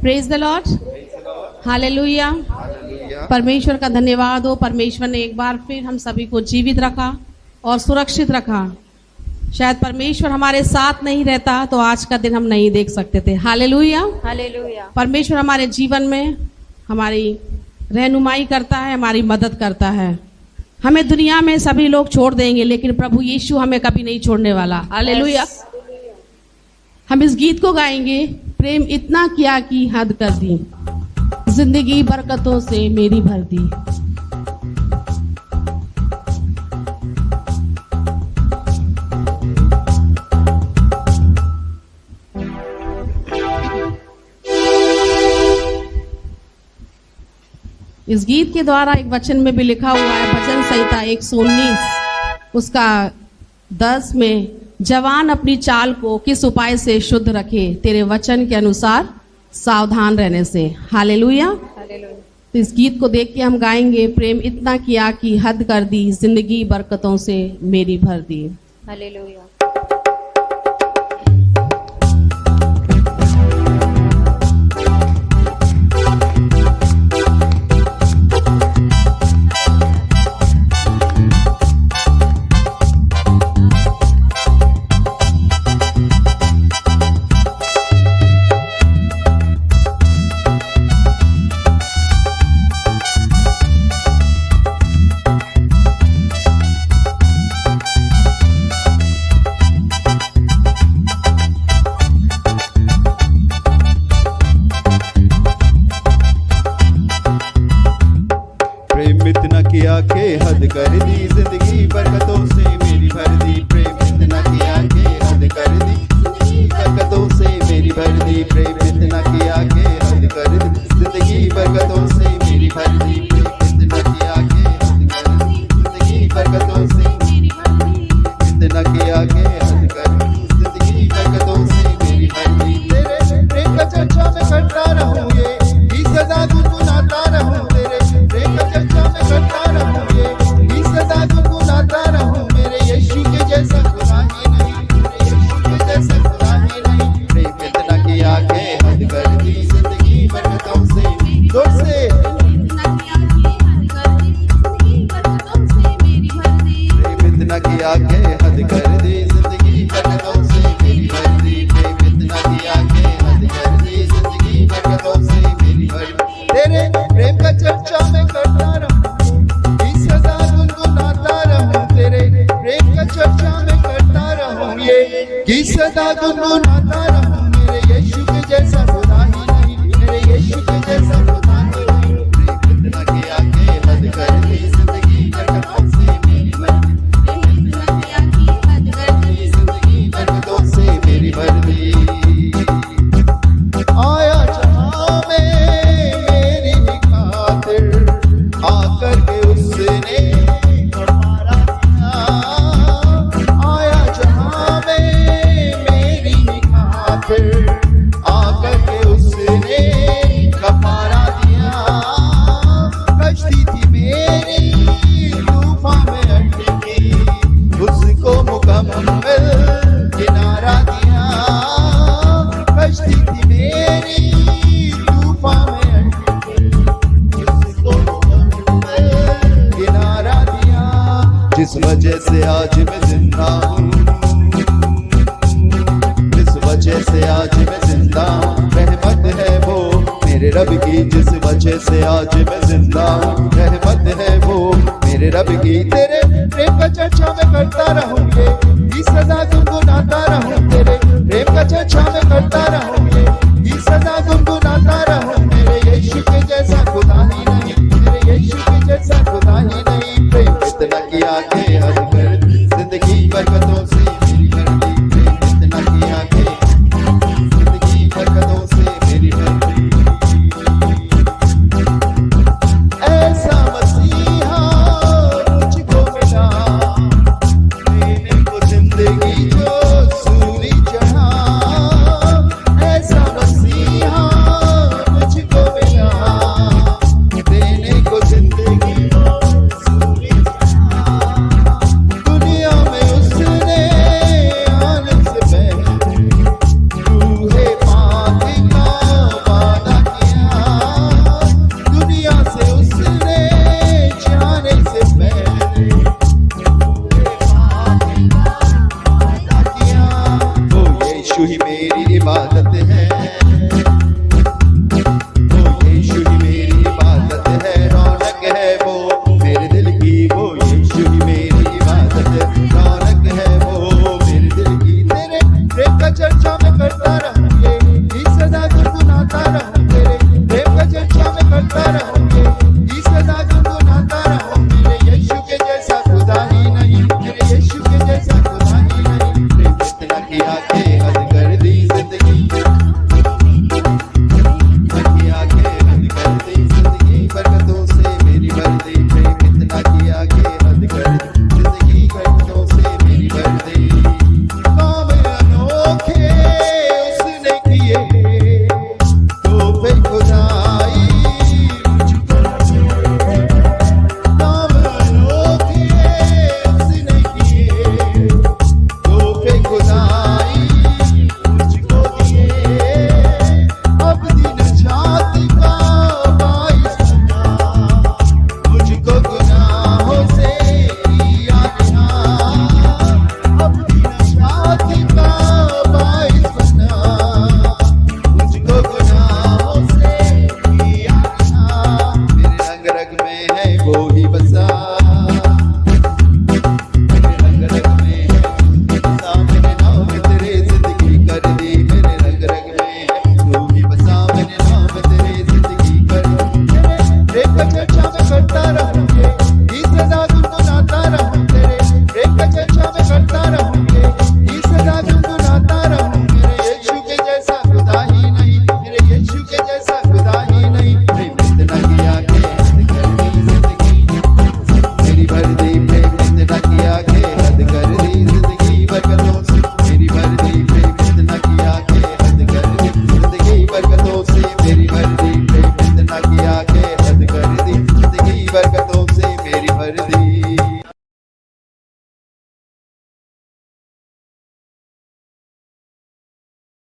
Praise the Lord, hallelujah. परमेश्वर का धन्यवाद हो। परमेश्वर ने एक बार फिर हम सभी को जीवित रखा और सुरक्षित रखा। शायद परमेश्वर हमारे साथ नहीं रहता तो आज का दिन हम नहीं देख सकते थे। Hallelujah, hallelujah. परमेश्वर हमारे जीवन में हमारी रहनुमाई करता है, हमारी मदद करता है। हमें दुनिया में सभी लोग छोड़ देंगे लेकिन प्रभु यीशु हमें कभी नहीं छोड़ने वाला। हालेलुया। हम इस गीत को गाएंगे, प्रेम इतना किया कि हद कर दी, जिंदगी बरकतों से मेरी भर दी। इस गीत के द्वारा एक वचन में भी लिखा हुआ है, भजन संहिता 119 उसका 10 में, जवान अपनी चाल को किस उपाय से शुद्ध रखे, तेरे वचन के अनुसार सावधान रहने से। हालेलुया। तो इस गीत को देख के हम गाएंगे, प्रेम इतना किया कि हद कर दी, जिंदगी बरकतों से मेरी भर दी। हालेलुया। के हद कर दी, जिंदगी बरकतों से मेरी भर दी। प्रेम इतना किया के हद कर दी, जिंदगी बरकतों से मेरी भर दी। प्रेम इतना किया के हद कर दी, जिंदगी बरकतों से मेरी भर दी। प्रेम इतना किया के हद कर दी, जिंदगी बरकतों से मेरी भर दी। इतना किया के हद कर दी, जिंदगी बरकतों से मेरी भर दी। तेरे प्रेम का चर्चा में करता रहूं, ये सदा गुनगुनाता रहूं। तेरे प्रेम का चर्चा में करता रहूं, ये सदा गुनगुनाता रहूं। मेरे यीशु के जैसा खुदा ही नहीं, मेरे यीशु के जैसा खुदा ही नहीं। प्रेम इतना किया के हद कर दी, जिंदगी बरकतों से जोर से। प्रेम इतना किया के हद कर दी, जिंदगी बरकतों से मेरी भर दी। प्रेम इतना किया के हद कर दी, जिंदगी बरकतों से मेरी भर दी। तेरे प्रेम का चर्चा में करता रहूं, सदा गुनगुनाता रहूं। तेरे प्रेम का चर्चा में करता रहूं, ये कि सदा गुनगुनाता रहूं। मेरे यीशु के जैसा खुदा ही नहीं, मेरे यीशु के जैसा खुदा ही नहीं। प्रेम इतना किया के हद कर दी, जिंदगी बरकतों से मेरी भर दी। प्रेम इतना किया के हद कर दी, जिंदगी बरकतों से मेरी भर दी। आया जहां में मेरी खातिर, आकर के उसने हमारा दिया। आया जहां में मेरी खातिर, आकर के उसने कफारा दिया। कश्ती थी मेरी तूफान में अटकी, उसको मुकम्मल किनारा दिया। कश्ती थी मेरी तूफान में अटकी, उसको मुकम्मल किनारा दिया। जिस वजह से आज मैं जिंदा हूँ, जिस वजह से आज मैं जिंदा हूँ, रहमत है वो मेरे रब की। जिस वजह से आज मैं जिंदा हूँ, रहमत है वो मेरे रब की। तेरे प्रेम का चर्चा में करता रहूं, ये सदा गुनगुनाता रहूं। तेरे प्रेम का चर्चा में करता रहूं, ये सदा गुनगुनाता रहूं। मेरे यीशु के जैसा खुदा ही नहीं, मेरे यीशु के जैसा खुदा ही नहीं। प्रेम इतना किया के हद कर दी, जिंदगी बरकतों से मेरी भर दी। प्रेम इतना किया के जिंदगी बरकतों से मेरी भर दी। ऐसा मसीहा मुझको मिला, देने को जिंदगी जो सूली चढ़ा। ऐसा तोहफे खुदाई मुझको काम अनोखे उसने किए, तोहफे खुदाई मुझको दिए, अब दिन छाती का बाइस बना, मुझको गुनाहों से किया गया, अब दिन छाती का बाइस बना, मुझको गुनाहों से किया गया, मेरे रंग रग में है वो ही बसा, मेरे रंग रग में है बसा, मेरे नाम तेरे जिंदगी कर दी, मेरे रंग रग में है तू ही बसा, मेरे नाम तेरे जिंदगी कर दी, एक चर्चा में करता रहूंगे, इस सदा गुनगुनाता रहूं तेरे, एक चर्चा में करता रहूंगे, इस सदा गुनगुनाता रहूं, मेरे यीशु के जैसा खुदा ही नहीं, मेरे यीशु के जैसा खुदा ही नहीं, प्रेम इतना किया के हद कर दी जिंदगी मेरी भर दी, प्रेम इतना किया के हद कर दी जिंदगी बरकतों से मेरी भर दी, प्रेम इतना किया के हद कर दी जिंदगी बरकतों से मेरी भर दी, प्रेम इतना किया के हद कर दी जिंदगी बरकतों से मेरी भर दी।